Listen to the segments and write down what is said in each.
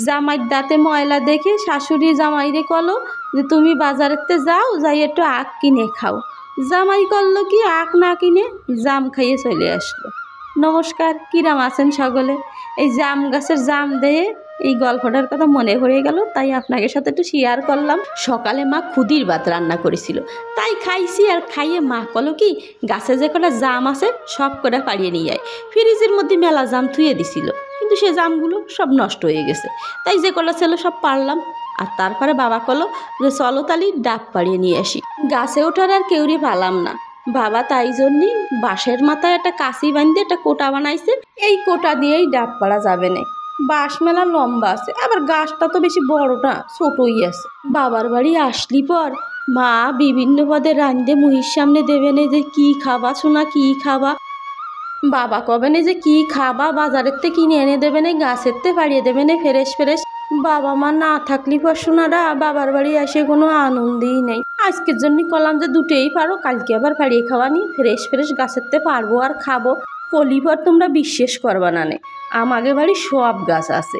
জামাইর দাঁতে ময়লা দেখে শাশুড়ি জামাইরে কলো যে তুমি বাজারেতে যাও, যাই একটু আখ কিনে খাও। জামাই করলো কি, আখ না কিনে জাম খাইয়ে চলে আসলো। নমস্কার, কিরাম আছেন সকলে? এই জাম গাছের জাম দিয়ে এই গল্পটার কথা মনে পড়ে গেল, তাই আপনাদের সাথে একটু শেয়ার করলাম। সকালে মা খুদির ভাত রান্না করেছিল, তাই খাইছি। আর খাইয়ে মা কলো কি, গাছে যে কটা জাম আছে সব কটা পাড়িয়ে নিয়ে যায়। ফ্রিজের মধ্যে মেলা জাম থুয়ে দিছিল, কিন্তু সে জামগুলো সব নষ্ট হয়ে গেছে। তাই যে কটা ছিল সব পারলাম। আর তারপরে বাবা কলো যে চলো তালি ডাব পাড়িয়ে নিয়ে আসি। গাছে ওঠার আর কেউরি পালাম না। বাবা তাই জন্যই বাঁশের মাথায় একটা কাশি বাঁধতে একটা কোটা বানাইছে। এই কোটা দিয়েই ডাব পাড়া যাবে না। বাঁশ মেলা লম্বা আছে, আবার গাছটা তো বেশি বড় না, ছোটই আছে। বাবার বাড়ি আসলি পর মা বিভিন্ন পদে রাঁধতে মুহির সামনে দেবে না যে কি খাবা শোনা, কি খাবা। বাবা কবে না যে কি খাবা বাজারের থেকে কিনে এনে দেবে না, গাছের থেকে পাড়িয়ে দেবে না ফ্রেশ ফ্রেশ। বাবা মা না থাকলি পর শোনারা বাবার বাড়ি আসে কোনো আনন্দই নেই। আজকের জন্য কলাম যে দুটোই পারো, কালকে আবার পাড়িয়ে খাওয়ানি ফ্রেশ ফ্রেশ গাছের থেকে পারবো আর খাবো। কলিপর তোমরা বিশ্বাস করবা না নে, আমাদের বাড়ি সব গাছ আছে।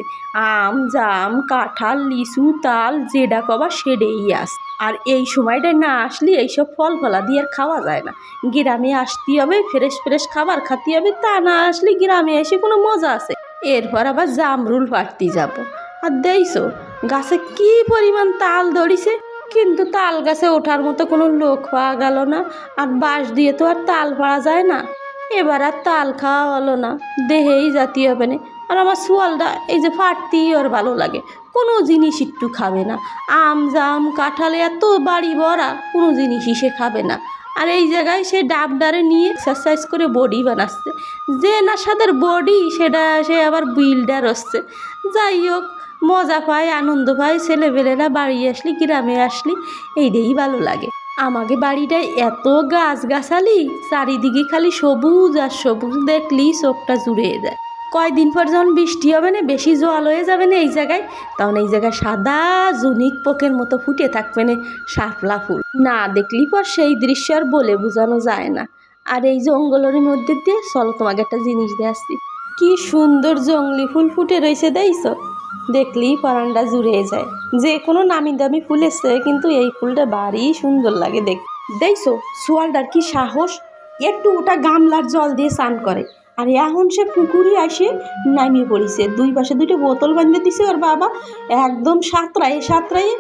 আম, জাম, কাঁঠাল, লিচু, তাল, যেটা কবা সেটাই আস। আর এই সময়টায় না আসলে এইসব ফল ফলা দিয়ে আর খাওয়া যায় না। গ্রামে আসতে হবে, ফ্রেশ ফ্রেশ খাবার খাতে হবে, তা না আসলে গ্রামে এসে কোনো মজা আছে? এরপর আবার জামরুল পাড়তে যাব। আর দেখছো গাছে কি পরিমাণ তাল ধরিছে, কিন্তু তাল গাছে ওঠার মতো কোনো লোক পাওয়া গেল না। আর বাঁশ দিয়ে তো আর তাল পাড়া যায় না। এবার আর তাল খাওয়া হলো না, দেহেই জাতি হবে না। আর আমার সোয়ালটা এই যে ফাটতেই ওর ভালো লাগে, কোনো জিনিস একটু খাবে না। আম, জাম, কাঁঠালে এত বাড়ি ভরা, কোনো জিনিসই সে খাবে না। আর এই জায়গায় সে ডাবডারে নিয়ে এক্সারসাইজ করে বডি বানাচ্ছে। যে না সাদের বডি সেটা সে আবার বিল্ডার হচ্ছে। যাই হোক, মজা পায়, আনন্দ পায় ছেলেবেলেরা। বাড়ি আসলি, গ্রামে আসলি, এইটাই ভালো লাগে। আমাকে বাড়িটায় এত গাছগাছালি, চারিদিকে খালি সবুজ আর সবুজ, দেখলি চোখটা জুড়িয়ে যায়। কয়দিন পর যখন বৃষ্টি হবে না, বেশি জল হয়ে যাবে না এই জায়গায়, তখন এই জায়গায় সাদা জুনিক পোকের মতো ফুটে থাকবে না শাপলা ফুল। না দেখলি পর সেই দৃশ্য আর বলে বোঝানো যায় না। আর এই জঙ্গলের মধ্যে দিয়ে চলো তোমাকে একটা জিনিস দিয়ে আসছি। কি সুন্দর জঙ্গলি ফুল ফুটে রয়েছে দেখছো, দেখলেই পরানটা জুড়ে যায়। যে কোনো নামি দামি ফুল এসছে, কিন্তু এই ফুলটা ভারী সুন্দর লাগে দেখছো। সোয়ালটার কি সাহস, একটু ওটা গামলার জল দিয়ে স্নান করে। আর এখন সে পুকুরে আসে নামিয়ে পড়েছে। দুই পাশে দুটো বোতল বাঁধে দিছে ওর বাবা, একদম সাঁতরায়ে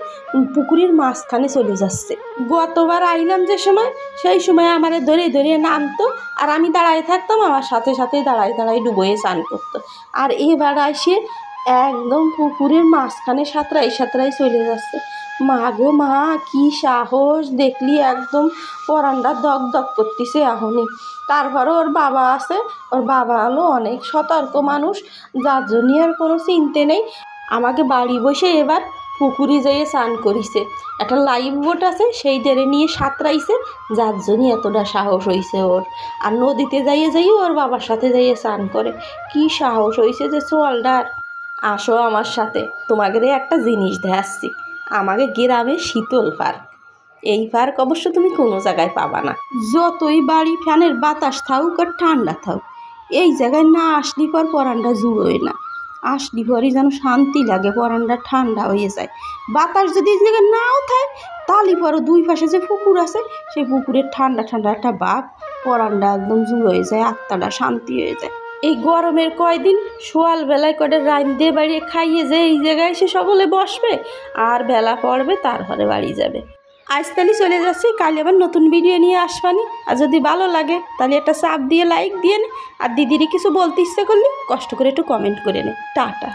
পুকুরের মাঝখানে চলে যাচ্ছে। গতবার আইলাম যে সময়, সেই সময় আমারে ধরে নামতো, আর আমি দাঁড়ায় থাকতাম, আমার সাথে সাথে দাঁড়ায় ডুবোয়ে স্নান করতো। আর এবার আসে একদম পুকুরের মাঝখানে সাঁতরাই চলে যাচ্ছে। মা গো মা, কি সাহস, দেখলি একদম পরানটা দগ দগ করতেছে এখনই। তারপরে ওর বাবা আছে, ওর বাবা হলো অনেক সতর্ক মানুষ, যার জন্য আর কোনো চিন্তা নেই। আমাকে বাড়ি বসে এবার পুকুরে যেয়ে স্নান করিছে। একটা লাইফ বোট আছে, সেই দেরে নিয়ে সাঁতরাইছে, যার জন্য এতটা সাহস হয়েছে ওর। আর নদীতে যাইয়ে ওর বাবার সাথে যাইয়ে স্নান করে। কি সাহস হয়েছে যে সোয়ালটার। আসো আমার সাথে, তোমাদের একটা জিনিস দেখাচ্ছি। আমাকে গ্রামে শীতল পার্ক, এই পার্ক অবশ্য তুমি কোনো জায়গায় পাবা না। যতই বাড়ি ফ্যানের বাতাস থাকুক আর ঠান্ডা থাকুক, এই জায়গায় না আসলি পর পরানটা জুড়োয় না। আসলি পরই যেন শান্তি লাগে, পরানটা ঠান্ডা হয়ে যায়। বাতাস যদি এই জায়গায় নাও থাকে, তালি পরও দুই পাশে যে পুকুর আছে, সেই পুকুরের ঠান্ডা একটা ভাব, পরানটা একদম জুড়োয় যায়, আত্মাটা শান্তি হয়ে যায়। এই গরমের কয়দিন সোয়াল বেলায় করে রাঁধতে বাড়িয়ে খাইয়ে যে এই জায়গায় সে সকলে বসবে, আর বেলা পড়বে তারপরে বাড়ি যাবে। আজ তাহলে চলে যাচ্ছি, কাল আবার নতুন ভিডিও নিয়ে আসবানি। আর যদি ভালো লাগে তাহলে একটা চাপ দিয়ে লাইক দিয়ে নে। আর দিদিরই কিছু বলতে ইচ্ছে করলে কষ্ট করে একটু কমেন্ট করে নে। টাটা।